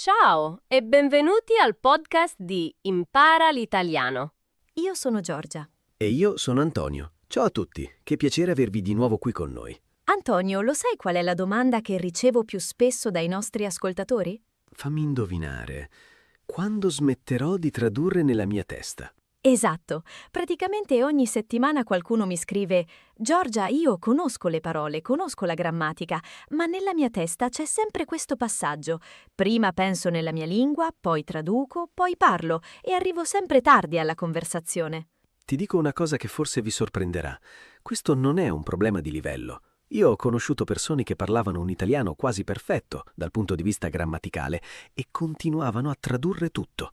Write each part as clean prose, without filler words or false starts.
Ciao e benvenuti al podcast di Impara l'italiano. Io sono Giorgia. E io sono Antonio. Ciao a tutti, che piacere avervi di nuovo qui con noi. Antonio, lo sai qual è la domanda che ricevo più spesso dai nostri ascoltatori? Fammi indovinare. Quando smetterò di tradurre nella mia testa? Esatto. Praticamente ogni settimana qualcuno mi scrive: Giorgia, io conosco le parole, conosco la grammatica, ma nella mia testa c'è sempre questo passaggio. Prima penso nella mia lingua, poi traduco, poi parlo e arrivo sempre tardi alla conversazione. Ti dico una cosa che forse vi sorprenderà. Questo non è un problema di livello. Io ho conosciuto persone che parlavano un italiano quasi perfetto dal punto di vista grammaticale e continuavano a tradurre tutto.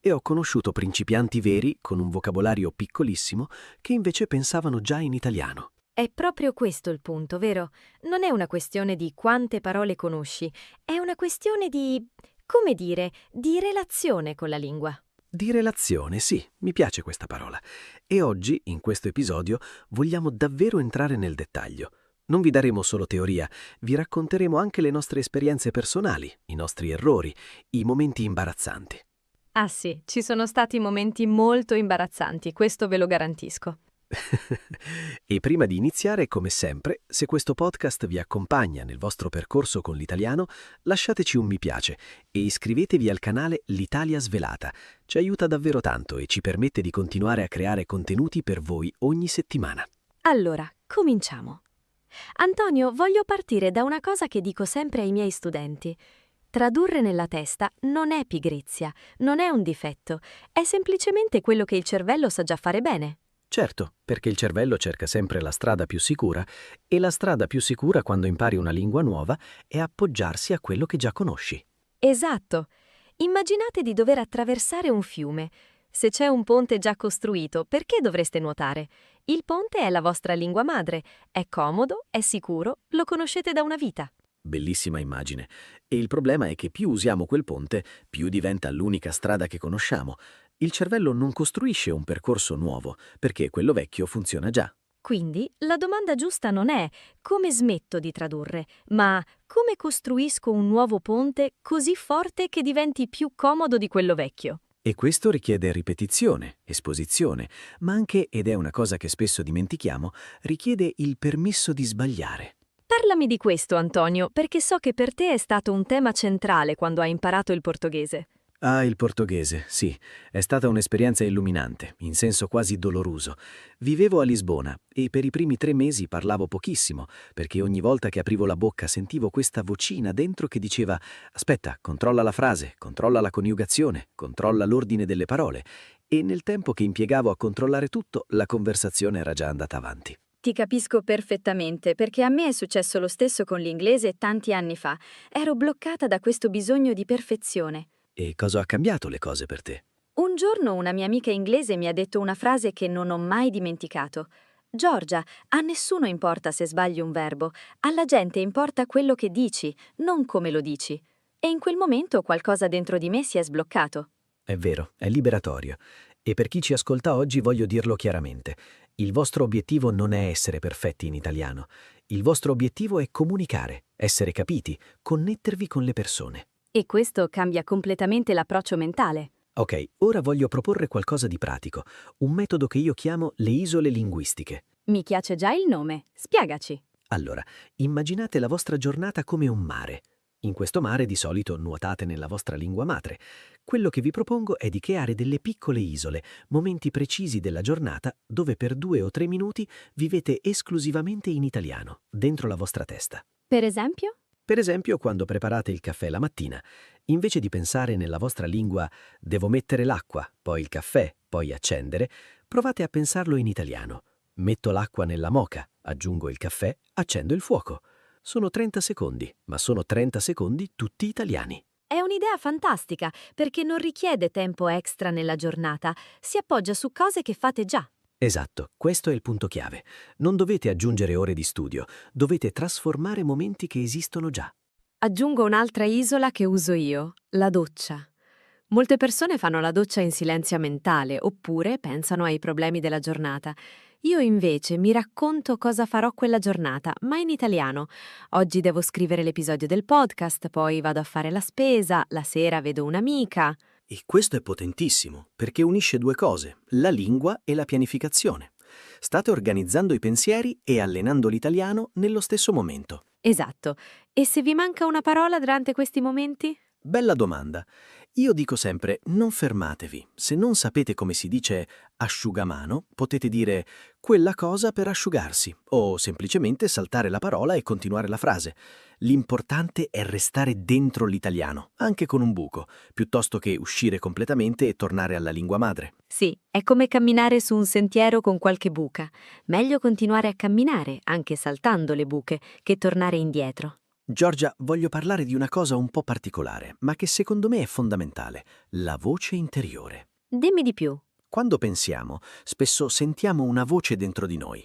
E ho conosciuto principianti veri, con un vocabolario piccolissimo, che invece pensavano già in italiano. È proprio questo il punto, vero? Non è una questione di quante parole conosci, è una questione di, come dire, di relazione con la lingua. Di relazione, sì, mi piace questa parola. E oggi, in questo episodio, vogliamo davvero entrare nel dettaglio. Non vi daremo solo teoria, vi racconteremo anche le nostre esperienze personali, i nostri errori, i momenti imbarazzanti. Ah sì, ci sono stati momenti molto imbarazzanti, questo ve lo garantisco. E prima di iniziare, come sempre, se questo podcast vi accompagna nel vostro percorso con l'italiano, lasciateci un mi piace e iscrivetevi al canale L'Italia Svelata. Ci aiuta davvero tanto e ci permette di continuare a creare contenuti per voi ogni settimana. Allora, cominciamo. Antonio, voglio partire da una cosa che dico sempre ai miei studenti. Tradurre nella testa non è pigrizia, non è un difetto, è semplicemente quello che il cervello sa già fare bene. Certo, perché il cervello cerca sempre la strada più sicura e la strada più sicura quando impari una lingua nuova è appoggiarsi a quello che già conosci. Esatto. Immaginate di dover attraversare un fiume. Se c'è un ponte già costruito, perché dovreste nuotare? Il ponte è la vostra lingua madre, è comodo, è sicuro, lo conoscete da una vita. Bellissima immagine. E il problema è che più usiamo quel ponte, più diventa l'unica strada che conosciamo. Il cervello non costruisce un percorso nuovo, perché quello vecchio funziona già. Quindi la domanda giusta non è come smetto di tradurre, ma come costruisco un nuovo ponte così forte che diventi più comodo di quello vecchio. E questo richiede ripetizione, esposizione, ma anche, ed è una cosa che spesso dimentichiamo, richiede il permesso di sbagliare. Parlami di questo, Antonio, perché so che per te è stato un tema centrale quando hai imparato il portoghese. Ah, il portoghese, sì. È stata un'esperienza illuminante, in senso quasi doloroso. Vivevo a Lisbona e per i primi 3 mesi parlavo pochissimo, perché ogni volta che aprivo la bocca sentivo questa vocina dentro che diceva «Aspetta, controlla la frase, controlla la coniugazione, controlla l'ordine delle parole». E nel tempo che impiegavo a controllare tutto, la conversazione era già andata avanti. Ti capisco perfettamente, perché a me è successo lo stesso con l'inglese tanti anni fa. Ero bloccata da questo bisogno di perfezione. E cosa ha cambiato le cose per te? Un giorno una mia amica inglese mi ha detto una frase che non ho mai dimenticato. Giorgia, a nessuno importa se sbagli un verbo, alla gente importa quello che dici, non come lo dici. E in quel momento qualcosa dentro di me si è sbloccato. È vero, è liberatorio. E per chi ci ascolta oggi voglio dirlo chiaramente. Il vostro obiettivo non è essere perfetti in italiano. Il vostro obiettivo è comunicare, essere capiti, connettervi con le persone. E questo cambia completamente l'approccio mentale. Ok, ora voglio proporre qualcosa di pratico, un metodo che io chiamo le isole linguistiche. Mi piace già il nome. Spiegaci. Allora, immaginate la vostra giornata come un mare. In questo mare di solito nuotate nella vostra lingua madre. Quello che vi propongo è di creare delle piccole isole, momenti precisi della giornata dove per 2 o 3 minuti vivete esclusivamente in italiano, dentro la vostra testa. Per esempio? Per esempio, quando preparate il caffè la mattina, invece di pensare nella vostra lingua «devo mettere l'acqua, poi il caffè, poi accendere», provate a pensarlo in italiano. Metto l'acqua nella moka, aggiungo il caffè, accendo il fuoco. Sono 30 secondi, ma sono 30 secondi tutti italiani. È un'idea fantastica, perché non richiede tempo extra nella giornata, si appoggia su cose che fate già. Esatto, questo è il punto chiave. Non dovete aggiungere ore di studio, dovete trasformare momenti che esistono già. Aggiungo un'altra isola che uso io, la doccia. Molte persone fanno la doccia in silenzio mentale oppure pensano ai problemi della giornata. Io invece mi racconto cosa farò quella giornata, ma in italiano. Oggi devo scrivere l'episodio del podcast, poi vado a fare la spesa, la sera vedo un'amica. E questo è potentissimo, perché unisce due cose, la lingua e la pianificazione. State organizzando i pensieri e allenando l'italiano nello stesso momento. Esatto. E se vi manca una parola durante questi momenti? Bella domanda. Io dico sempre, non fermatevi. Se non sapete come si dice asciugamano, potete dire quella cosa per asciugarsi o semplicemente saltare la parola e continuare la frase. L'importante è restare dentro l'italiano, anche con un buco, piuttosto che uscire completamente e tornare alla lingua madre. Sì, è come camminare su un sentiero con qualche buca. Meglio continuare a camminare, anche saltando le buche, che tornare indietro. Giorgia, voglio parlare di una cosa un po' particolare, ma che secondo me è fondamentale, la voce interiore. Dimmi di più. Quando pensiamo, spesso sentiamo una voce dentro di noi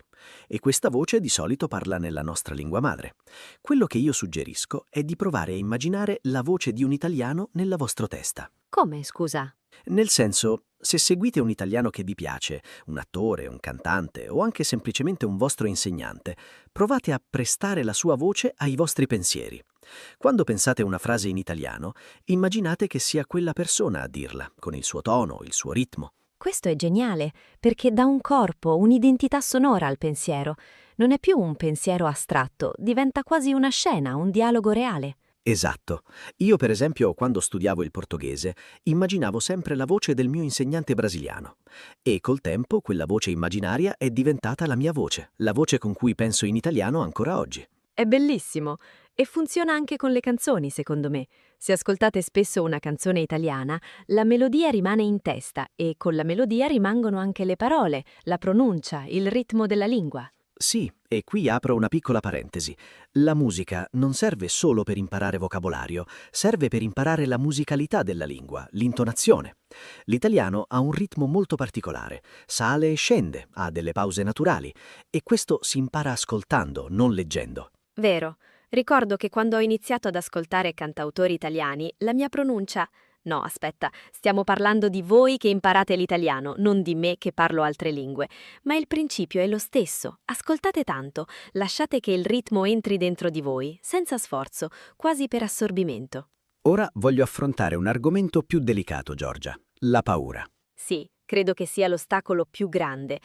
e questa voce di solito parla nella nostra lingua madre. Quello che io suggerisco è di provare a immaginare la voce di un italiano nella vostra testa. Come, scusa? Nel senso, se seguite un italiano che vi piace, un attore, un cantante o anche semplicemente un vostro insegnante, provate a prestare la sua voce ai vostri pensieri. Quando pensate una frase in italiano, immaginate che sia quella persona a dirla, con il suo tono, il suo ritmo. Questo è geniale, perché dà un corpo, un'identità sonora al pensiero. Non è più un pensiero astratto, diventa quasi una scena, un dialogo reale. Esatto. Io, per esempio, quando studiavo il portoghese, immaginavo sempre la voce del mio insegnante brasiliano. E col tempo quella voce immaginaria è diventata la mia voce, la voce con cui penso in italiano ancora oggi. È bellissimo e funziona anche con le canzoni, secondo me. Se ascoltate spesso una canzone italiana, la melodia rimane in testa e con la melodia rimangono anche le parole, la pronuncia, il ritmo della lingua. Sì, e qui apro una piccola parentesi. La musica non serve solo per imparare vocabolario, serve per imparare la musicalità della lingua, l'intonazione. L'italiano ha un ritmo molto particolare, sale e scende, ha delle pause naturali, e questo si impara ascoltando, non leggendo. Vero. Ricordo che quando ho iniziato ad ascoltare cantautori italiani, la mia pronuncia... No, aspetta, stiamo parlando di voi che imparate l'italiano, non di me che parlo altre lingue. Ma il principio è lo stesso. Ascoltate tanto, lasciate che il ritmo entri dentro di voi, senza sforzo, quasi per assorbimento. Ora voglio affrontare un argomento più delicato, Giorgia, la paura. Sì, credo che sia l'ostacolo più grande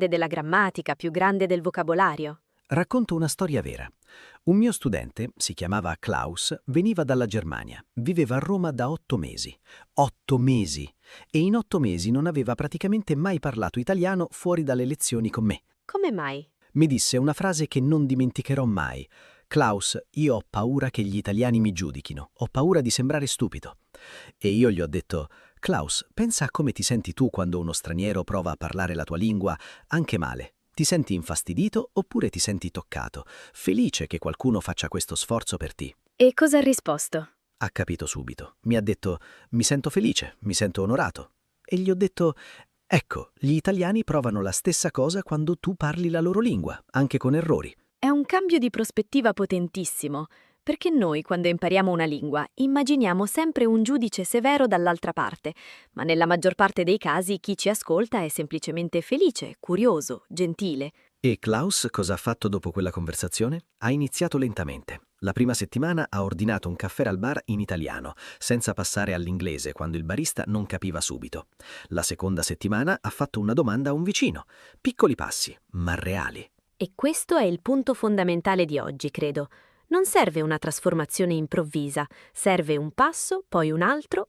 della grammatica, più grande del vocabolario. Racconto una storia vera. Un mio studente, si chiamava Klaus, veniva dalla Germania, viveva a Roma da 8 mesi. 8 mesi! E in 8 mesi non aveva praticamente mai parlato italiano fuori dalle lezioni con me. Come mai? Mi disse una frase che non dimenticherò mai. Klaus, io ho paura che gli italiani mi giudichino, ho paura di sembrare stupido. E io gli ho detto, Klaus, pensa a come ti senti tu quando uno straniero prova a parlare la tua lingua, anche male. Ti senti infastidito oppure ti senti toccato, felice che qualcuno faccia questo sforzo per te? E cosa ha risposto? Ha capito subito. Mi ha detto, mi sento felice, mi sento onorato. E gli ho detto, ecco, gli italiani provano la stessa cosa quando tu parli la loro lingua, anche con errori. È un cambio di prospettiva potentissimo, perché noi quando impariamo una lingua immaginiamo sempre un giudice severo dall'altra parte, ma nella maggior parte dei casi chi ci ascolta è semplicemente felice, curioso, gentile. E Klaus cosa ha fatto dopo quella conversazione? Ha iniziato lentamente. La prima settimana ha ordinato un caffè al bar in italiano, senza passare all'inglese quando il barista non capiva subito. La seconda settimana ha fatto una domanda a un vicino. Piccoli passi, ma reali. E questo è il punto fondamentale di oggi, credo. Non serve una trasformazione improvvisa, serve un passo, poi un altro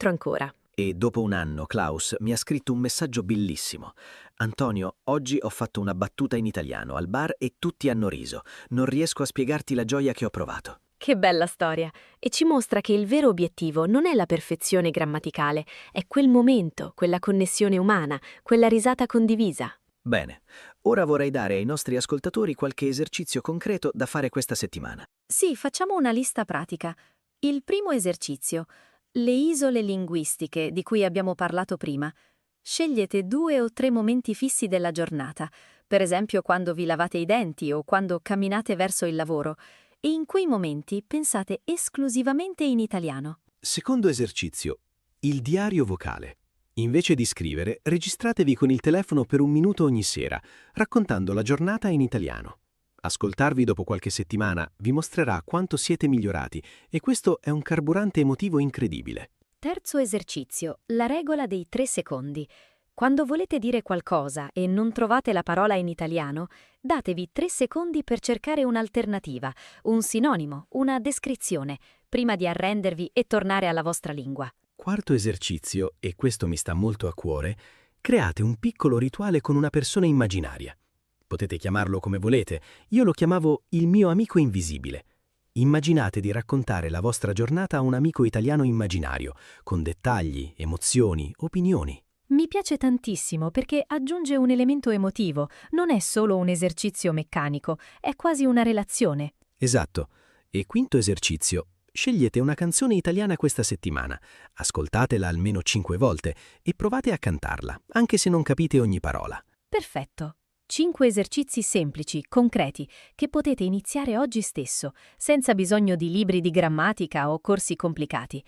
ancora. E dopo un anno Klaus mi ha scritto un messaggio bellissimo. Antonio, oggi ho fatto una battuta in italiano al bar e tutti hanno riso. Non riesco a spiegarti la gioia che ho provato. Che bella storia! E ci mostra che il vero obiettivo non è la perfezione grammaticale, è quel momento, quella connessione umana, quella risata condivisa. Bene, ora vorrei dare ai nostri ascoltatori qualche esercizio concreto da fare questa settimana. Sì, facciamo una lista pratica. Il primo esercizio. Le isole linguistiche di cui abbiamo parlato prima. Scegliete 2 o 3 momenti fissi della giornata, per esempio quando vi lavate i denti o quando camminate verso il lavoro, e in quei momenti pensate esclusivamente in italiano. Secondo esercizio. Il diario vocale. Invece di scrivere, registratevi con il telefono per 1 minuto ogni sera, raccontando la giornata in italiano. Ascoltarvi dopo qualche settimana vi mostrerà quanto siete migliorati e questo è un carburante emotivo incredibile. Terzo esercizio, la regola dei 3 secondi. Quando volete dire qualcosa e non trovate la parola in italiano, datevi 3 secondi per cercare un'alternativa, un sinonimo, una descrizione, prima di arrendervi e tornare alla vostra lingua. Quarto esercizio, e questo mi sta molto a cuore, create un piccolo rituale con una persona immaginaria. Potete chiamarlo come volete, io lo chiamavo il mio amico invisibile. Immaginate di raccontare la vostra giornata a un amico italiano immaginario, con dettagli, emozioni, opinioni. Mi piace tantissimo perché aggiunge un elemento emotivo, non è solo un esercizio meccanico, è quasi una relazione. Esatto. E quinto esercizio, scegliete una canzone italiana questa settimana, ascoltatela almeno 5 volte e provate a cantarla, anche se non capite ogni parola. Perfetto. 5 esercizi semplici, concreti, che potete iniziare oggi stesso, senza bisogno di libri di grammatica o corsi complicati.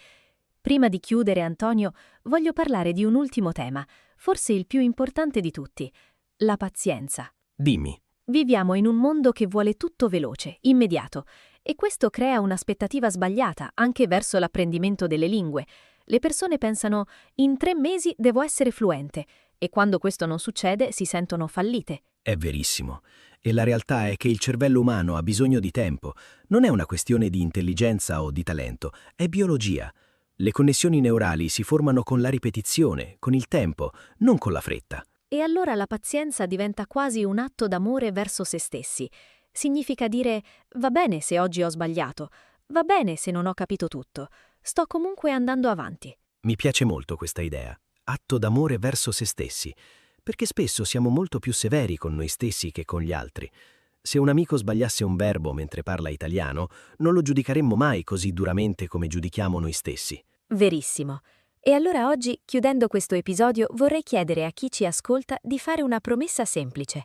Prima di chiudere, Antonio, voglio parlare di un ultimo tema, forse il più importante di tutti, la pazienza. Dimmi. Viviamo in un mondo che vuole tutto veloce, immediato, e questo crea un'aspettativa sbagliata anche verso l'apprendimento delle lingue. Le persone pensano, in 3 mesi devo essere fluente, e quando questo non succede si sentono fallite. È verissimo. E la realtà è che il cervello umano ha bisogno di tempo. Non è una questione di intelligenza o di talento, è biologia. Le connessioni neurali si formano con la ripetizione, con il tempo, non con la fretta. E allora la pazienza diventa quasi un atto d'amore verso se stessi. Significa dire, va bene se oggi ho sbagliato, va bene se non ho capito tutto, sto comunque andando avanti. Mi piace molto questa idea. Atto d'amore verso se stessi, perché spesso siamo molto più severi con noi stessi che con gli altri. Se un amico sbagliasse un verbo mentre parla italiano, non lo giudicheremmo mai così duramente come giudichiamo noi stessi. Verissimo. E allora oggi, chiudendo questo episodio, vorrei chiedere a chi ci ascolta di fare una promessa semplice.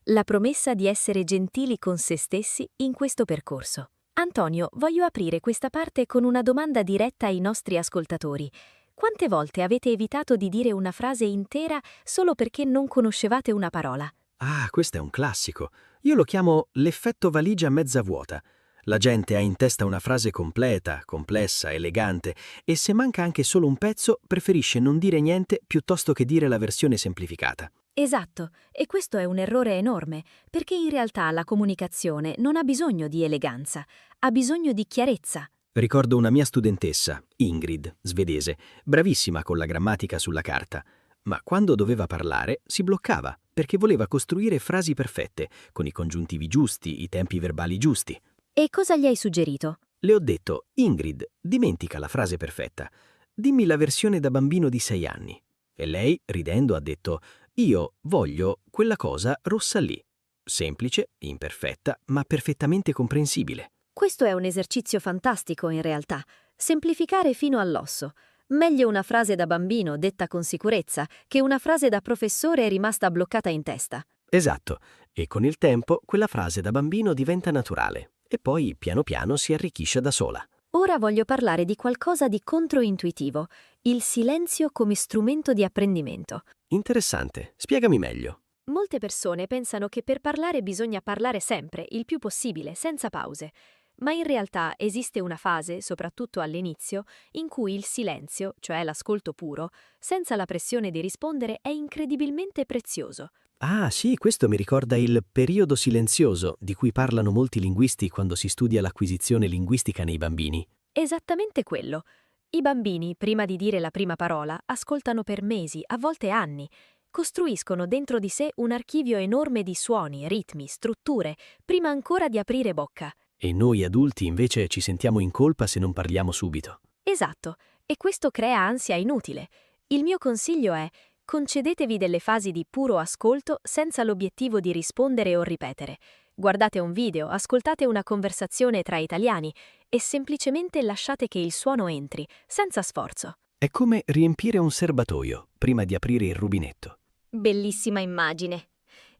La promessa di essere gentili con se stessi in questo percorso. Antonio, voglio aprire questa parte con una domanda diretta ai nostri ascoltatori. Quante volte avete evitato di dire una frase intera solo perché non conoscevate una parola? Ah, questo è un classico. Io lo chiamo l'effetto valigia mezza vuota. La gente ha in testa una frase completa, complessa, elegante, e se manca anche solo un pezzo, preferisce non dire niente piuttosto che dire la versione semplificata. Esatto, e questo è un errore enorme, perché in realtà la comunicazione non ha bisogno di eleganza, ha bisogno di chiarezza. Ricordo una mia studentessa, Ingrid, svedese, bravissima con la grammatica sulla carta, ma quando doveva parlare si bloccava perché voleva costruire frasi perfette, con i congiuntivi giusti, i tempi verbali giusti. E cosa gli hai suggerito? Le ho detto, Ingrid, dimentica la frase perfetta, dimmi la versione da bambino di 6 anni. E lei, ridendo, ha detto, io voglio quella cosa rossa lì. Semplice, imperfetta, ma perfettamente comprensibile. Questo è un esercizio fantastico in realtà. Semplificare fino all'osso. Meglio una frase da bambino detta con sicurezza che una frase da professore rimasta bloccata in testa. Esatto, e con il tempo quella frase da bambino diventa naturale e poi piano piano si arricchisce da sola. Ora voglio parlare di qualcosa di controintuitivo, il silenzio come strumento di apprendimento. Interessante, spiegami meglio. Molte persone pensano che per parlare bisogna parlare sempre, il più possibile, senza pause. Ma in realtà esiste una fase, soprattutto all'inizio, in cui il silenzio, cioè l'ascolto puro, senza la pressione di rispondere, è incredibilmente prezioso. Ah sì, questo mi ricorda il periodo silenzioso di cui parlano molti linguisti quando si studia l'acquisizione linguistica nei bambini. Esattamente quello. I bambini, prima di dire la prima parola, ascoltano per mesi, a volte anni. Costruiscono dentro di sé un archivio enorme di suoni, ritmi, strutture, prima ancora di aprire bocca. E noi adulti invece ci sentiamo in colpa se non parliamo subito. Esatto, e questo crea ansia inutile. Il mio consiglio è: concedetevi delle fasi di puro ascolto senza l'obiettivo di rispondere o ripetere. Guardate un video, ascoltate una conversazione tra italiani e semplicemente lasciate che il suono entri, senza sforzo. È come riempire un serbatoio prima di aprire il rubinetto. Bellissima immagine.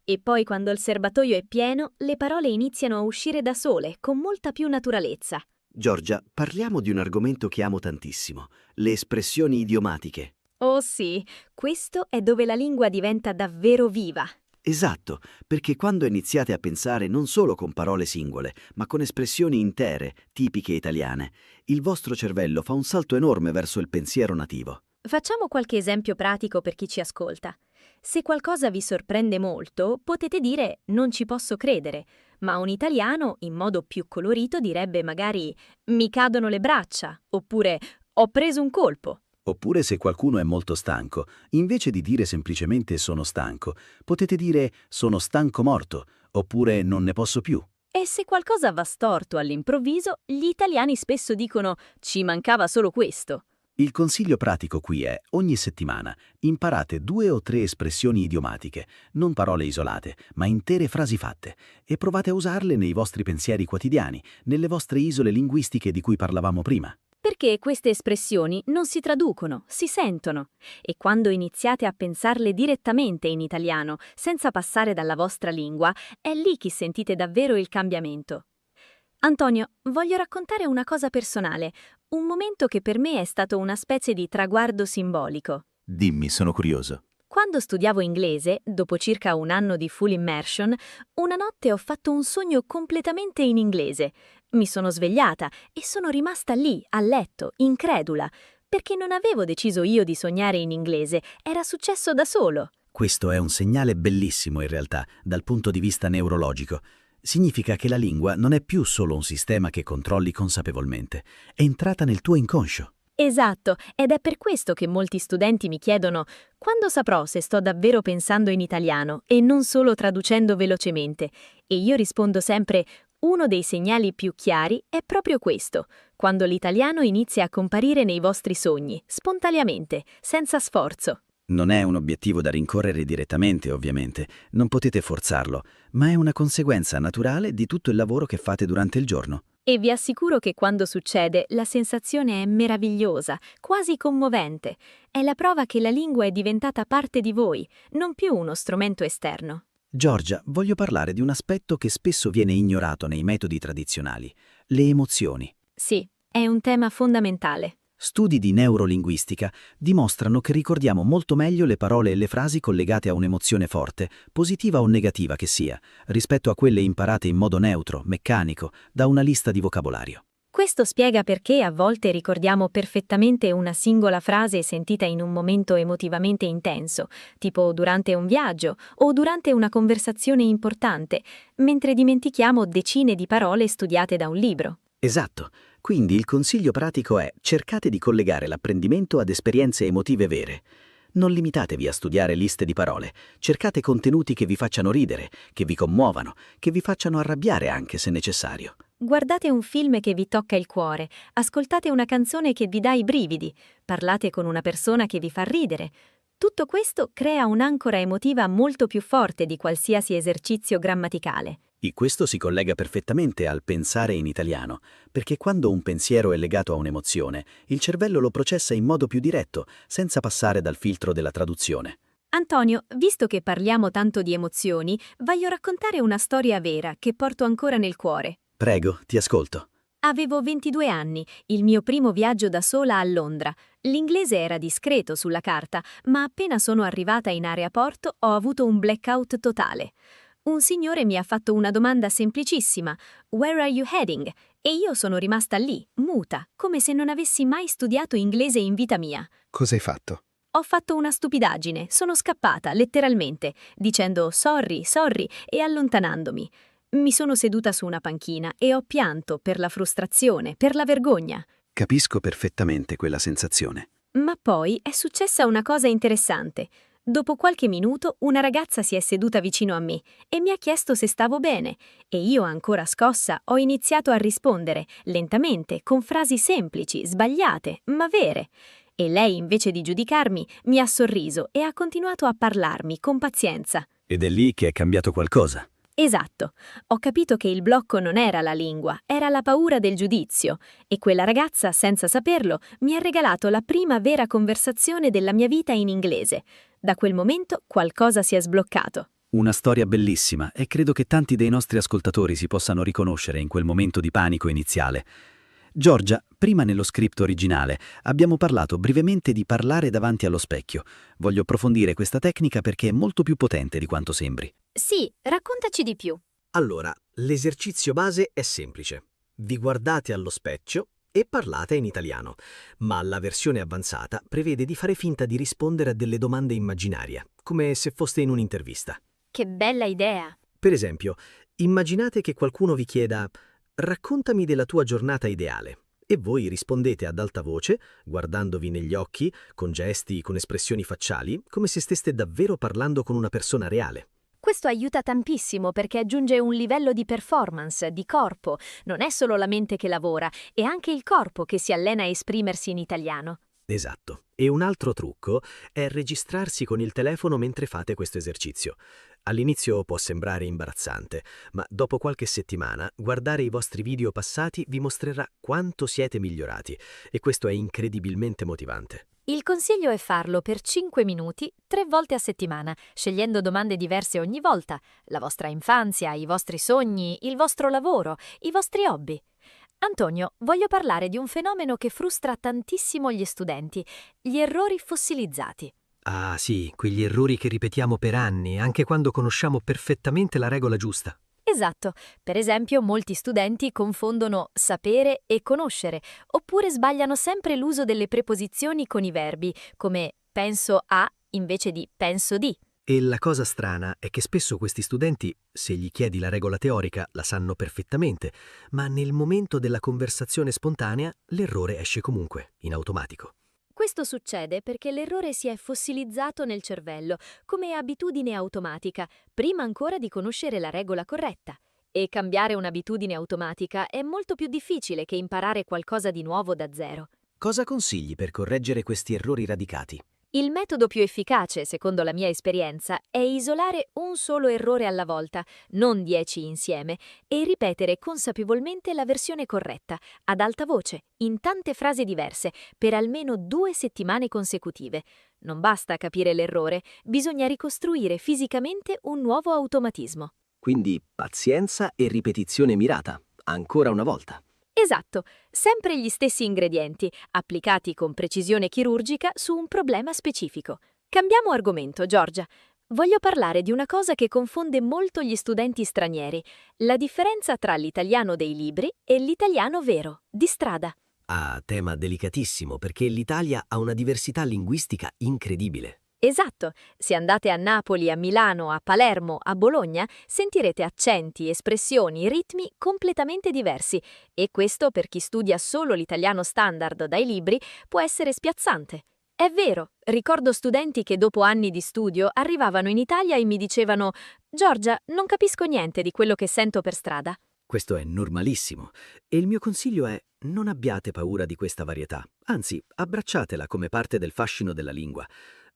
E poi quando il serbatoio è pieno, le parole iniziano a uscire da sole, con molta più naturalezza. Giorgia, parliamo di un argomento che amo tantissimo, le espressioni idiomatiche. Oh sì, questo è dove la lingua diventa davvero viva. Esatto, perché quando iniziate a pensare non solo con parole singole, ma con espressioni intere, tipiche italiane, il vostro cervello fa un salto enorme verso il pensiero nativo. Facciamo qualche esempio pratico per chi ci ascolta. Se qualcosa vi sorprende molto, potete dire non ci posso credere, ma un italiano, in modo più colorito, direbbe magari mi cadono le braccia, oppure ho preso un colpo. Oppure se qualcuno è molto stanco, invece di dire semplicemente sono stanco, potete dire sono stanco morto, oppure non ne posso più. E se qualcosa va storto all'improvviso, gli italiani spesso dicono ci mancava solo questo. Il consiglio pratico qui è, ogni settimana, imparate 2 o 3 espressioni idiomatiche, non parole isolate, ma intere frasi fatte, e provate a usarle nei vostri pensieri quotidiani, nelle vostre isole linguistiche di cui parlavamo prima. Perché queste espressioni non si traducono, si sentono. E quando iniziate a pensarle direttamente in italiano, senza passare dalla vostra lingua, è lì che sentite davvero il cambiamento. Antonio, voglio raccontare una cosa personale, un momento che per me è stato una specie di traguardo simbolico. Dimmi, sono curioso. Quando studiavo inglese, dopo circa un anno di full immersion, una notte ho fatto un sogno completamente in inglese. Mi sono svegliata e sono rimasta lì, a letto, incredula, perché non avevo deciso io di sognare in inglese, era successo da solo. Questo è un segnale bellissimo in realtà, dal punto di vista neurologico. Significa che la lingua non è più solo un sistema che controlli consapevolmente, è entrata nel tuo inconscio. Esatto, ed è per questo che molti studenti mi chiedono quando saprò se sto davvero pensando in italiano e non solo traducendo velocemente. E io rispondo sempre, uno dei segnali più chiari è proprio questo, quando l'italiano inizia a comparire nei vostri sogni, spontaneamente, senza sforzo. Non è un obiettivo da rincorrere direttamente, ovviamente, non potete forzarlo, ma è una conseguenza naturale di tutto il lavoro che fate durante il giorno. E vi assicuro che quando succede la sensazione è meravigliosa, quasi commovente. È la prova che la lingua è diventata parte di voi, non più uno strumento esterno. Giorgia, voglio parlare di un aspetto che spesso viene ignorato nei metodi tradizionali, le emozioni. Sì, è un tema fondamentale. Studi di neurolinguistica dimostrano che ricordiamo molto meglio le parole e le frasi collegate a un'emozione forte, positiva o negativa che sia, rispetto a quelle imparate in modo neutro, meccanico, da una lista di vocabolario. Questo spiega perché a volte ricordiamo perfettamente una singola frase sentita in un momento emotivamente intenso, tipo durante un viaggio o durante una conversazione importante, mentre dimentichiamo decine di parole studiate da un libro. Esatto. Quindi il consiglio pratico è: cercate di collegare l'apprendimento ad esperienze emotive vere. Non limitatevi a studiare liste di parole, cercate contenuti che vi facciano ridere, che vi commuovano, che vi facciano arrabbiare anche se necessario. Guardate un film che vi tocca il cuore, ascoltate una canzone che vi dà i brividi, parlate con una persona che vi fa ridere. Tutto questo crea un'ancora emotiva molto più forte di qualsiasi esercizio grammaticale. E questo si collega perfettamente al pensare in italiano, perché quando un pensiero è legato a un'emozione, il cervello lo processa in modo più diretto, senza passare dal filtro della traduzione. Antonio, visto che parliamo tanto di emozioni, voglio raccontare una storia vera che porto ancora nel cuore. Prego, ti ascolto. Avevo 22 anni, il mio primo viaggio da sola a Londra. L'inglese era discreto sulla carta, ma appena sono arrivata in aeroporto ho avuto un blackout totale. Un signore mi ha fatto una domanda semplicissima, "Where are you heading?" E io sono rimasta lì, muta, come se non avessi mai studiato inglese in vita mia. Cosa hai fatto? Ho fatto una stupidaggine, sono scappata, letteralmente, dicendo sorry, sorry e allontanandomi. Mi sono seduta su una panchina e ho pianto per la frustrazione, per la vergogna. Capisco perfettamente quella sensazione. Ma poi è successa una cosa interessante. Dopo qualche minuto una ragazza si è seduta vicino a me e mi ha chiesto se stavo bene e io, ancora scossa, ho iniziato a rispondere, lentamente, con frasi semplici, sbagliate, ma vere. E lei, invece di giudicarmi, mi ha sorriso e ha continuato a parlarmi con pazienza. Ed è lì che è cambiato qualcosa. Esatto, ho capito che il blocco non era la lingua, era la paura del giudizio, e quella ragazza, senza saperlo, mi ha regalato la prima vera conversazione della mia vita in inglese. Da quel momento qualcosa si è sbloccato. Una storia bellissima e credo che tanti dei nostri ascoltatori si possano riconoscere in quel momento di panico iniziale. Giorgia, prima nello script originale abbiamo parlato brevemente di parlare davanti allo specchio. Voglio approfondire questa tecnica perché è molto più potente di quanto sembri. Sì, raccontaci di più. Allora, l'esercizio base è semplice. Vi guardate allo specchio e parlate in italiano, ma la versione avanzata prevede di fare finta di rispondere a delle domande immaginarie, come se foste in un'intervista. Che bella idea! Per esempio, immaginate che qualcuno vi chieda «Raccontami della tua giornata ideale» e voi rispondete ad alta voce, guardandovi negli occhi, con gesti, con espressioni facciali, come se steste davvero parlando con una persona reale. Questo aiuta tantissimo perché aggiunge un livello di performance, di corpo. Non è solo la mente che lavora, è anche il corpo che si allena a esprimersi in italiano. Esatto. E un altro trucco è registrarsi con il telefono mentre fate questo esercizio. All'inizio può sembrare imbarazzante, ma dopo qualche settimana guardare i vostri video passati vi mostrerà quanto siete migliorati e questo è incredibilmente motivante. Il consiglio è farlo per 5 minuti, 3 volte a settimana, scegliendo domande diverse ogni volta. La vostra infanzia, i vostri sogni, il vostro lavoro, i vostri hobby. Antonio, voglio parlare di un fenomeno che frustra tantissimo gli studenti, gli errori fossilizzati. Ah sì, quegli errori che ripetiamo per anni, anche quando conosciamo perfettamente la regola giusta. Esatto. Per esempio, molti studenti confondono sapere e conoscere, oppure sbagliano sempre l'uso delle preposizioni con i verbi, come penso a invece di penso di. E la cosa strana è che spesso questi studenti, se gli chiedi la regola teorica, la sanno perfettamente, ma nel momento della conversazione spontanea l'errore esce comunque, in automatico. Questo succede perché l'errore si è fossilizzato nel cervello, come abitudine automatica, prima ancora di conoscere la regola corretta. E cambiare un'abitudine automatica è molto più difficile che imparare qualcosa di nuovo da zero. Cosa consigli per correggere questi errori radicati? Il metodo più efficace, secondo la mia esperienza, è isolare un solo errore alla volta, non 10 insieme, e ripetere consapevolmente la versione corretta, ad alta voce, in tante frasi diverse, per almeno 2 settimane consecutive. Non basta capire l'errore, bisogna ricostruire fisicamente un nuovo automatismo. Quindi pazienza e ripetizione mirata, ancora una volta. Esatto, sempre gli stessi ingredienti, applicati con precisione chirurgica su un problema specifico. Cambiamo argomento, Giorgia. Voglio parlare di una cosa che confonde molto gli studenti stranieri, la differenza tra l'italiano dei libri e l'italiano vero, di strada. Ah, tema delicatissimo perché l'Italia ha una diversità linguistica incredibile. Esatto, se andate a Napoli, a Milano, a Palermo, a Bologna, sentirete accenti, espressioni, ritmi completamente diversi e questo per chi studia solo l'italiano standard dai libri può essere spiazzante. È vero, ricordo studenti che dopo anni di studio arrivavano in Italia e mi dicevano «Giorgia, non capisco niente di quello che sento per strada». Questo è normalissimo e il mio consiglio è non abbiate paura di questa varietà, anzi abbracciatela come parte del fascino della lingua.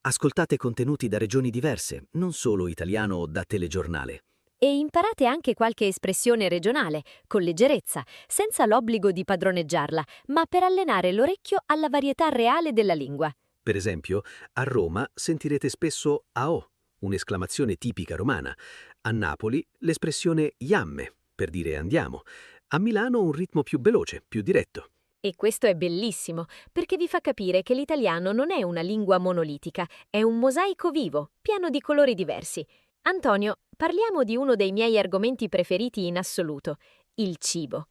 Ascoltate contenuti da regioni diverse, non solo italiano o da telegiornale. E imparate anche qualche espressione regionale, con leggerezza, senza l'obbligo di padroneggiarla, ma per allenare l'orecchio alla varietà reale della lingua. Per esempio, a Roma sentirete spesso AO, un'esclamazione tipica romana. A Napoli l'espressione jamme, per dire andiamo. A Milano un ritmo più veloce, più diretto. E questo è bellissimo, perché vi fa capire che l'italiano non è una lingua monolitica, è un mosaico vivo, pieno di colori diversi. Antonio, parliamo di uno dei miei argomenti preferiti in assoluto, il cibo.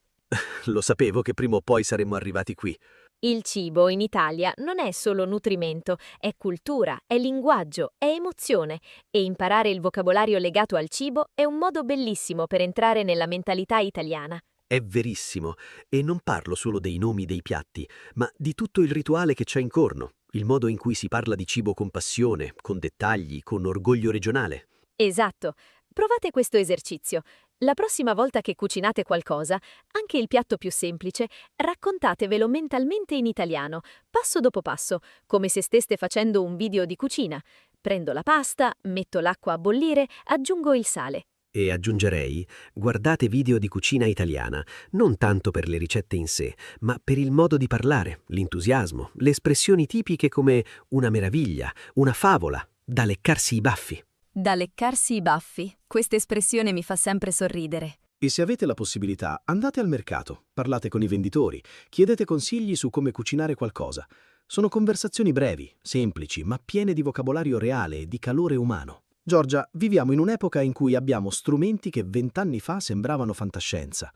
Lo sapevo che prima o poi saremmo arrivati qui. Il cibo in Italia non è solo nutrimento, è cultura, è linguaggio, è emozione e imparare il vocabolario legato al cibo è un modo bellissimo per entrare nella mentalità italiana. È verissimo, e non parlo solo dei nomi dei piatti, ma di tutto il rituale che c'è intorno, il modo in cui si parla di cibo con passione, con dettagli, con orgoglio regionale. Esatto. Provate questo esercizio. La prossima volta che cucinate qualcosa, anche il piatto più semplice, raccontatevelo mentalmente in italiano, passo dopo passo, come se steste facendo un video di cucina. Prendo la pasta, metto l'acqua a bollire, aggiungo il sale. E aggiungerei, guardate video di cucina italiana, non tanto per le ricette in sé, ma per il modo di parlare, l'entusiasmo, le espressioni tipiche come una meraviglia, una favola, da leccarsi i baffi. Da leccarsi i baffi. Questa espressione mi fa sempre sorridere. E se avete la possibilità, andate al mercato, parlate con i venditori, chiedete consigli su come cucinare qualcosa. Sono conversazioni brevi, semplici, ma piene di vocabolario reale e di calore umano. Giorgia, viviamo in un'epoca in cui abbiamo strumenti che 20 anni fa sembravano fantascienza.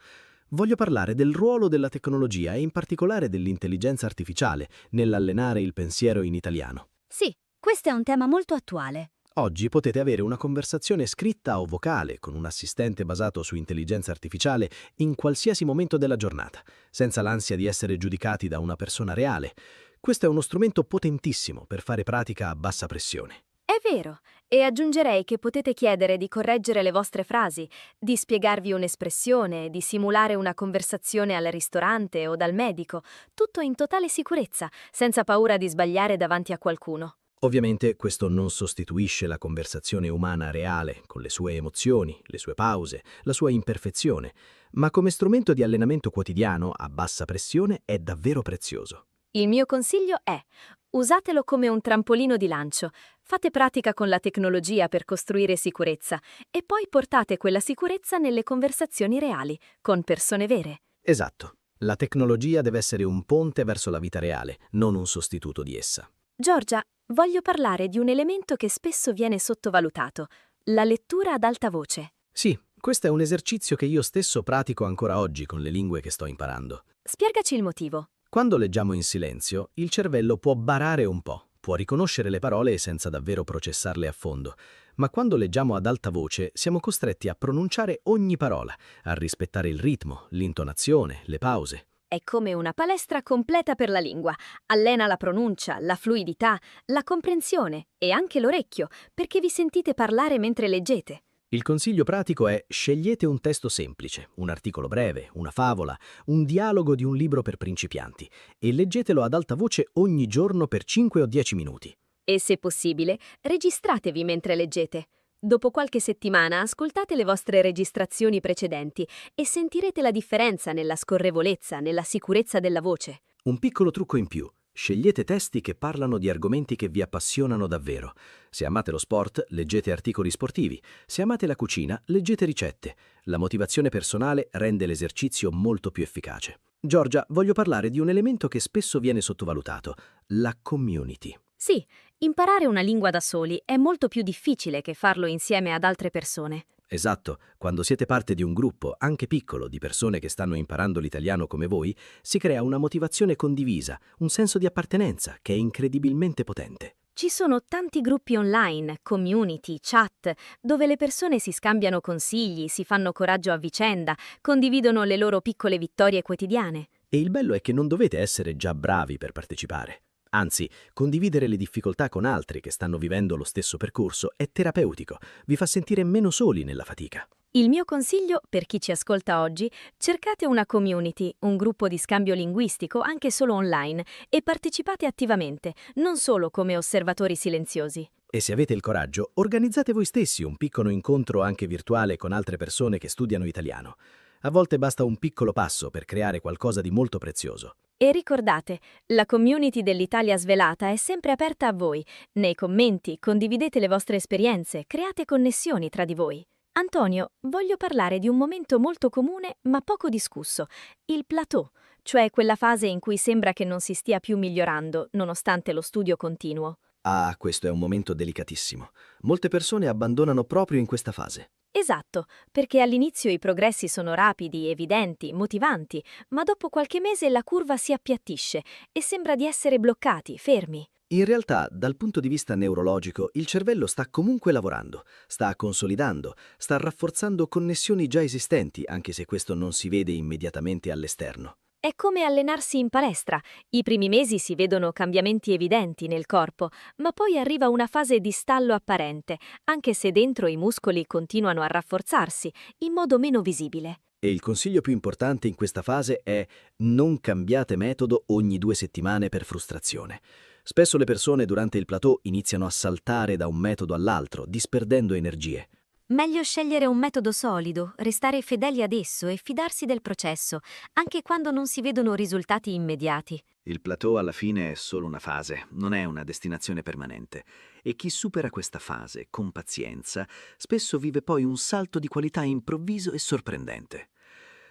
Voglio parlare del ruolo della tecnologia e in particolare dell'intelligenza artificiale nell'allenare il pensiero in italiano. Sì, questo è un tema molto attuale. Oggi potete avere una conversazione scritta o vocale con un assistente basato su intelligenza artificiale in qualsiasi momento della giornata, senza l'ansia di essere giudicati da una persona reale. Questo è uno strumento potentissimo per fare pratica a bassa pressione. È vero, e aggiungerei che potete chiedere di correggere le vostre frasi, di spiegarvi un'espressione, di simulare una conversazione al ristorante o dal medico, tutto in totale sicurezza, senza paura di sbagliare davanti a qualcuno. Ovviamente questo non sostituisce la conversazione umana reale, con le sue emozioni, le sue pause, la sua imperfezione, ma come strumento di allenamento quotidiano a bassa pressione è davvero prezioso. Il mio consiglio è: usatelo come un trampolino di lancio, fate pratica con la tecnologia per costruire sicurezza e poi portate quella sicurezza nelle conversazioni reali, con persone vere. Esatto, la tecnologia deve essere un ponte verso la vita reale, non un sostituto di essa. Giorgia, voglio parlare di un elemento che spesso viene sottovalutato: la lettura ad alta voce. Sì, questo è un esercizio che io stesso pratico ancora oggi con le lingue che sto imparando. Spiegaci il motivo. Quando leggiamo in silenzio, il cervello può barare un po', può riconoscere le parole senza davvero processarle a fondo, ma quando leggiamo ad alta voce siamo costretti a pronunciare ogni parola, a rispettare il ritmo, l'intonazione, le pause. È come una palestra completa per la lingua. Allena la pronuncia, la fluidità, la comprensione e anche l'orecchio, perché vi sentite parlare mentre leggete. Il consiglio pratico è: scegliete un testo semplice, un articolo breve, una favola, un dialogo di un libro per principianti e leggetelo ad alta voce ogni giorno per 5 o 10 minuti. E se possibile, registratevi mentre leggete. Dopo qualche settimana ascoltate le vostre registrazioni precedenti e sentirete la differenza nella scorrevolezza, nella sicurezza della voce. Un piccolo trucco in più: scegliete testi che parlano di argomenti che vi appassionano davvero. Se amate lo sport, leggete articoli sportivi. Se amate la cucina, leggete ricette. La motivazione personale rende l'esercizio molto più efficace. Giorgia, voglio parlare di un elemento che spesso viene sottovalutato: la community. Sì, imparare una lingua da soli è molto più difficile che farlo insieme ad altre persone. Esatto, quando siete parte di un gruppo, anche piccolo, di persone che stanno imparando l'italiano come voi, si crea una motivazione condivisa, un senso di appartenenza che è incredibilmente potente. Ci sono tanti gruppi online, community, chat, dove le persone si scambiano consigli, si fanno coraggio a vicenda, condividono le loro piccole vittorie quotidiane. E il bello è che non dovete essere già bravi per partecipare. Anzi, condividere le difficoltà con altri che stanno vivendo lo stesso percorso è terapeutico, vi fa sentire meno soli nella fatica. Il mio consiglio, per chi ci ascolta oggi: cercate una community, un gruppo di scambio linguistico anche solo online e partecipate attivamente, non solo come osservatori silenziosi. E se avete il coraggio, organizzate voi stessi un piccolo incontro anche virtuale con altre persone che studiano italiano. A volte basta un piccolo passo per creare qualcosa di molto prezioso. E ricordate, la community dell'Italia Svelata è sempre aperta a voi. Nei commenti condividete le vostre esperienze, create connessioni tra di voi. Antonio, voglio parlare di un momento molto comune ma poco discusso: il plateau, cioè quella fase in cui sembra che non si stia più migliorando, nonostante lo studio continuo. Ah, questo è un momento delicatissimo. Molte persone abbandonano proprio in questa fase. Esatto, perché all'inizio i progressi sono rapidi, evidenti, motivanti, ma dopo qualche mese la curva si appiattisce e sembra di essere bloccati, fermi. In realtà, dal punto di vista neurologico, il cervello sta comunque lavorando, sta consolidando, sta rafforzando connessioni già esistenti, anche se questo non si vede immediatamente all'esterno. È come allenarsi in palestra. I primi mesi si vedono cambiamenti evidenti nel corpo, ma poi arriva una fase di stallo apparente, anche se dentro i muscoli continuano a rafforzarsi, in modo meno visibile. E il consiglio più importante in questa fase è: non cambiate metodo ogni 2 settimane per frustrazione. Spesso le persone durante il plateau iniziano a saltare da un metodo all'altro, disperdendo energie. Meglio scegliere un metodo solido, restare fedeli ad esso e fidarsi del processo, anche quando non si vedono risultati immediati. Il plateau alla fine è solo una fase, non è una destinazione permanente. E chi supera questa fase con pazienza spesso vive poi un salto di qualità improvviso e sorprendente.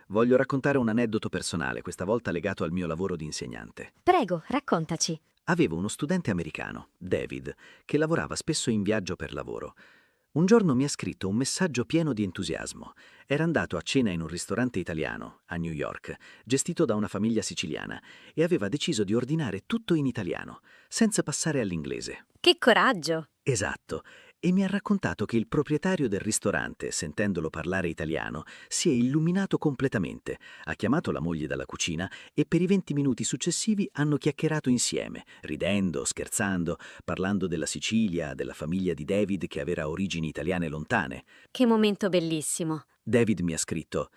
Voglio raccontare un aneddoto personale, questa volta legato al mio lavoro di insegnante. Prego, raccontaci. Avevo uno studente americano, David, che lavorava spesso in viaggio per lavoro. Un giorno mi ha scritto un messaggio pieno di entusiasmo. Era andato a cena in un ristorante italiano, a New York, gestito da una famiglia siciliana, e aveva deciso di ordinare tutto in italiano, senza passare all'inglese. Che coraggio! Esatto. E mi ha raccontato che il proprietario del ristorante, sentendolo parlare italiano, si è illuminato completamente, ha chiamato la moglie dalla cucina e per i 20 minuti successivi hanno chiacchierato insieme, ridendo, scherzando, parlando della Sicilia, della famiglia di David che aveva origini italiane lontane. Che momento bellissimo! David mi ha scritto: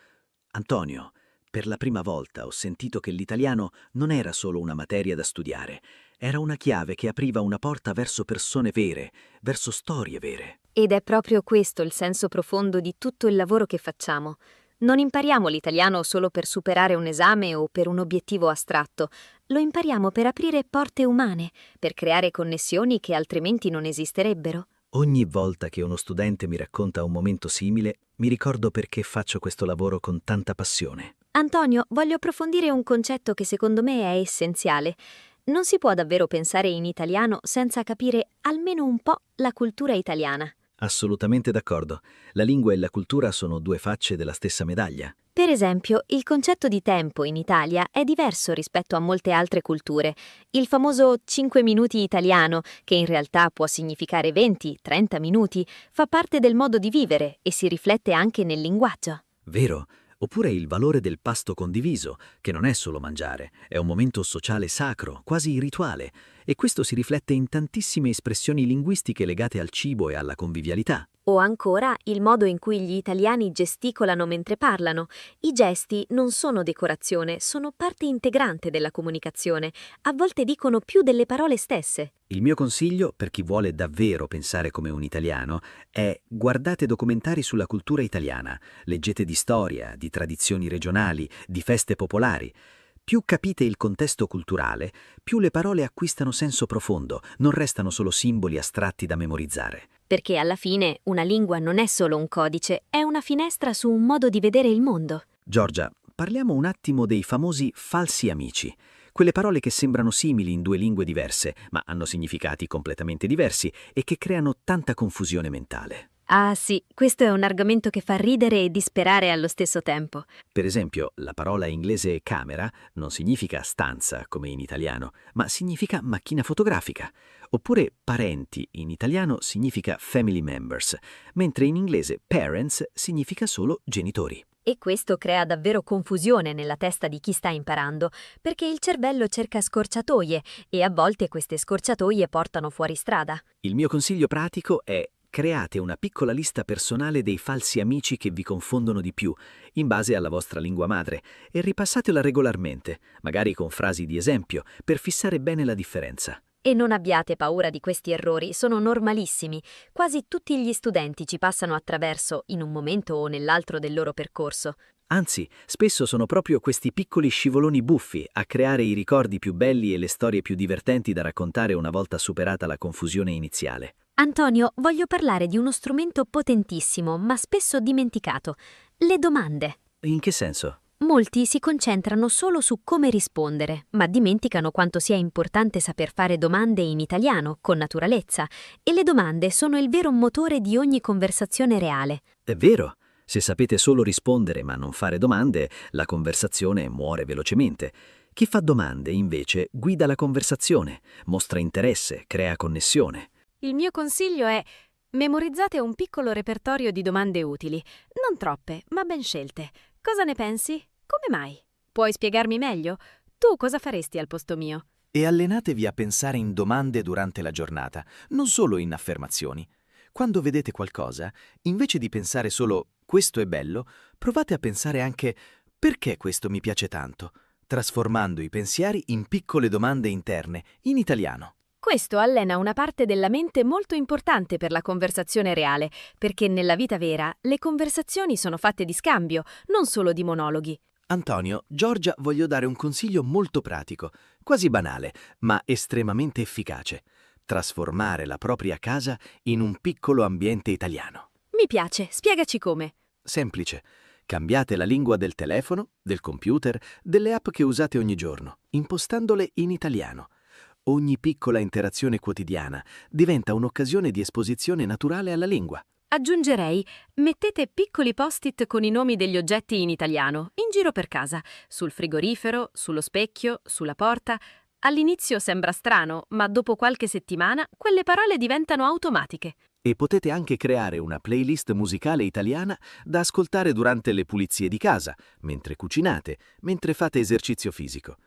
Antonio, per la prima volta ho sentito che l'italiano non era solo una materia da studiare, era una chiave che apriva una porta verso persone vere, verso storie vere. Ed è proprio questo il senso profondo di tutto il lavoro che facciamo. Non impariamo l'italiano solo per superare un esame o per un obiettivo astratto. Lo impariamo per aprire porte umane, per creare connessioni che altrimenti non esisterebbero. Ogni volta che uno studente mi racconta un momento simile, mi ricordo perché faccio questo lavoro con tanta passione. Antonio, voglio approfondire un concetto che secondo me è essenziale. Non si può davvero pensare in italiano senza capire almeno un po' la cultura italiana. Assolutamente d'accordo. La lingua e la cultura sono due facce della stessa medaglia. Per esempio, il concetto di tempo in Italia è diverso rispetto a molte altre culture. Il famoso 5 minuti italiano, che in realtà può significare 20-30 minuti, fa parte del modo di vivere e si riflette anche nel linguaggio. Vero? Oppure il valore del pasto condiviso, che non è solo mangiare, è un momento sociale sacro, quasi rituale, e questo si riflette in tantissime espressioni linguistiche legate al cibo e alla convivialità. O ancora il modo in cui gli italiani gesticolano mentre parlano. I gesti non sono decorazione, sono parte integrante della comunicazione. A volte dicono più delle parole stesse. Il mio consiglio, per chi vuole davvero pensare come un italiano, è: guardate documentari sulla cultura italiana, leggete di storia, di tradizioni regionali, di feste popolari. Più capite il contesto culturale, più le parole acquistano senso profondo, non restano solo simboli astratti da memorizzare. Perché alla fine una lingua non è solo un codice, è una finestra su un modo di vedere il mondo. Giorgia, parliamo un attimo dei famosi falsi amici. Quelle parole che sembrano simili in due lingue diverse, ma hanno significati completamente diversi e che creano tanta confusione mentale. Ah sì, questo è un argomento che fa ridere e disperare allo stesso tempo. Per esempio, la parola inglese camera non significa stanza, come in italiano, ma significa macchina fotografica. Oppure parenti in italiano significa family members, mentre in inglese parents significa solo genitori. E questo crea davvero confusione nella testa di chi sta imparando, perché il cervello cerca scorciatoie e a volte queste scorciatoie portano fuori strada. Il mio consiglio pratico è: create una piccola lista personale dei falsi amici che vi confondono di più, in base alla vostra lingua madre, e ripassatela regolarmente, magari con frasi di esempio, per fissare bene la differenza. E non abbiate paura di questi errori, sono normalissimi. Quasi tutti gli studenti ci passano attraverso in un momento o nell'altro del loro percorso. Anzi, spesso sono proprio questi piccoli scivoloni buffi a creare i ricordi più belli e le storie più divertenti da raccontare una volta superata la confusione iniziale. Antonio, voglio parlare di uno strumento potentissimo, ma spesso dimenticato: le domande. In che senso? Molti si concentrano solo su come rispondere, ma dimenticano quanto sia importante saper fare domande in italiano, con naturalezza, e le domande sono il vero motore di ogni conversazione reale. È vero, se sapete solo rispondere ma non fare domande, la conversazione muore velocemente. Chi fa domande, invece, guida la conversazione, mostra interesse, crea connessione. Il mio consiglio è: memorizzate un piccolo repertorio di domande utili, non troppe, ma ben scelte. Cosa ne pensi? Come mai? Puoi spiegarmi meglio? Tu cosa faresti al posto mio? E allenatevi a pensare in domande durante la giornata, non solo in affermazioni. Quando vedete qualcosa, invece di pensare solo «questo è bello», provate a pensare anche «perché questo mi piace tanto?», trasformando i pensieri in piccole domande interne, in italiano. Questo allena una parte della mente molto importante per la conversazione reale, perché nella vita vera le conversazioni sono fatte di scambio, non solo di monologhi. Antonio, Giorgia, voglio dare un consiglio molto pratico, quasi banale, ma estremamente efficace. Trasformare la propria casa in un piccolo ambiente italiano. Mi piace, spiegaci come. Semplice. Cambiate la lingua del telefono, del computer, delle app che usate ogni giorno, impostandole in italiano. Ogni piccola interazione quotidiana diventa un'occasione di esposizione naturale alla lingua. Aggiungerei, mettete piccoli post-it con i nomi degli oggetti in italiano, in giro per casa, sul frigorifero, sullo specchio, sulla porta. All'inizio sembra strano, ma dopo qualche settimana quelle parole diventano automatiche. E potete anche creare una playlist musicale italiana da ascoltare durante le pulizie di casa, mentre cucinate, mentre fate esercizio fisico.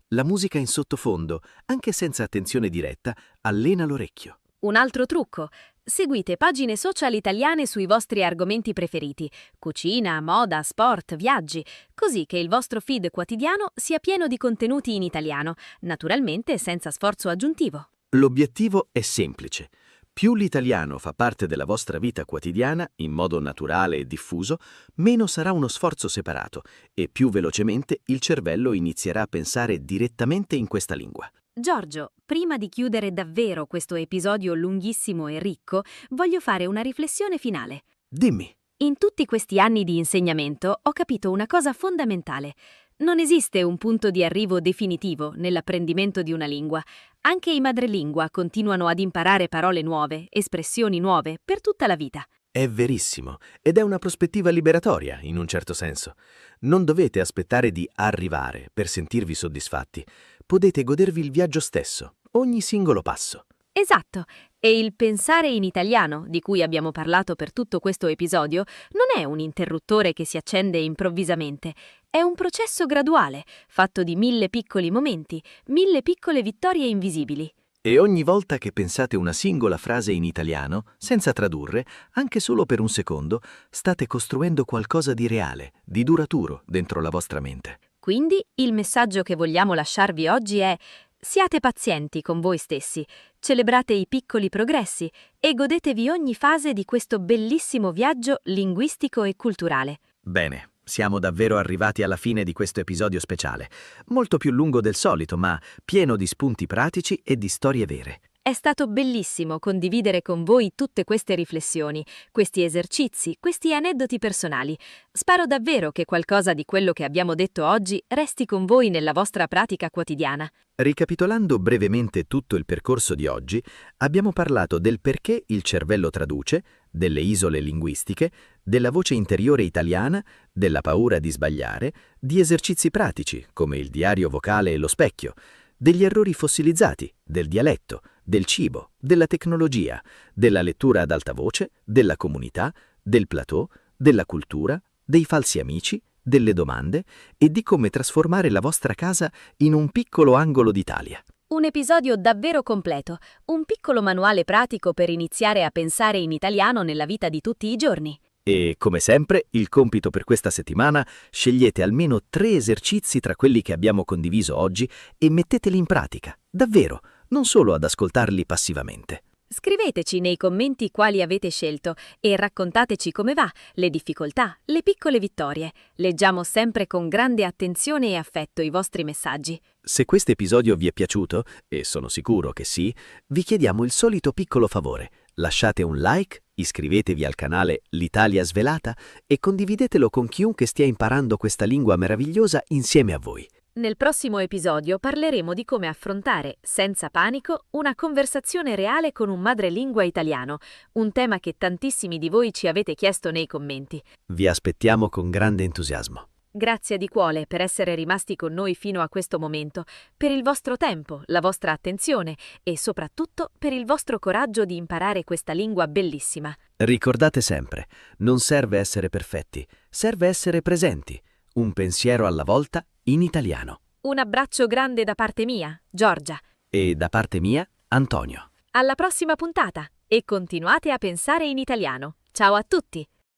La musica in sottofondo, anche senza attenzione diretta, allena l'orecchio. Un altro trucco. Seguite pagine social italiane sui vostri argomenti preferiti, cucina, moda, sport, viaggi, così che il vostro feed quotidiano sia pieno di contenuti in italiano, naturalmente senza sforzo aggiuntivo. L'obiettivo è semplice. Più l'italiano fa parte della vostra vita quotidiana, in modo naturale e diffuso, meno sarà uno sforzo separato e più velocemente il cervello inizierà a pensare direttamente in questa lingua. Giorgio, prima di chiudere davvero questo episodio lunghissimo e ricco, voglio fare una riflessione finale. Dimmi. In tutti questi anni di insegnamento ho capito una cosa fondamentale. Non esiste un punto di arrivo definitivo nell'apprendimento di una lingua. Anche i madrelingua continuano ad imparare parole nuove, espressioni nuove, per tutta la vita. È verissimo, ed è una prospettiva liberatoria, in un certo senso. Non dovete aspettare di arrivare per sentirvi soddisfatti. Potete godervi il viaggio stesso, ogni singolo passo. Esatto, e il pensare in italiano, di cui abbiamo parlato per tutto questo episodio, non è un interruttore che si accende improvvisamente. È un processo graduale, fatto di 1000 piccoli momenti, 1000 piccole vittorie invisibili. E ogni volta che pensate una singola frase in italiano, senza tradurre, anche solo per un secondo, state costruendo qualcosa di reale, di duraturo dentro la vostra mente. Quindi il messaggio che vogliamo lasciarvi oggi è: siate pazienti con voi stessi, celebrate i piccoli progressi e godetevi ogni fase di questo bellissimo viaggio linguistico e culturale. Bene, siamo davvero arrivati alla fine di questo episodio speciale, molto più lungo del solito, ma pieno di spunti pratici e di storie vere. È stato bellissimo condividere con voi tutte queste riflessioni, questi esercizi, questi aneddoti personali. Spero davvero che qualcosa di quello che abbiamo detto oggi resti con voi nella vostra pratica quotidiana. Ricapitolando brevemente tutto il percorso di oggi, abbiamo parlato del perché il cervello traduce, delle isole linguistiche, della voce interiore italiana, della paura di sbagliare, di esercizi pratici come il diario vocale e lo specchio, degli errori fossilizzati, del dialetto, del cibo, della tecnologia, della lettura ad alta voce, della comunità, del plateau, della cultura, dei falsi amici, delle domande e di come trasformare la vostra casa in un piccolo angolo d'Italia. Un episodio davvero completo, un piccolo manuale pratico per iniziare a pensare in italiano nella vita di tutti i giorni. E, come sempre, il compito per questa settimana: scegliete almeno 3 esercizi tra quelli che abbiamo condiviso oggi e metteteli in pratica, davvero, non solo ad ascoltarli passivamente. Scriveteci nei commenti quali avete scelto e raccontateci come va, le difficoltà, le piccole vittorie. Leggiamo sempre con grande attenzione e affetto i vostri messaggi. Se questo episodio vi è piaciuto, e sono sicuro che sì, vi chiediamo il solito piccolo favore. Lasciate un like, iscrivetevi al canale L'Italia Svelata e condividetelo con chiunque stia imparando questa lingua meravigliosa insieme a voi. Nel prossimo episodio parleremo di come affrontare, senza panico, una conversazione reale con un madrelingua italiano, un tema che tantissimi di voi ci avete chiesto nei commenti. Vi aspettiamo con grande entusiasmo. Grazie di cuore per essere rimasti con noi fino a questo momento, per il vostro tempo, la vostra attenzione e soprattutto per il vostro coraggio di imparare questa lingua bellissima. Ricordate sempre, non serve essere perfetti, serve essere presenti. Un pensiero alla volta in italiano. Un abbraccio grande da parte mia, Giorgia. E da parte mia, Antonio. Alla prossima puntata e continuate a pensare in italiano. Ciao a tutti!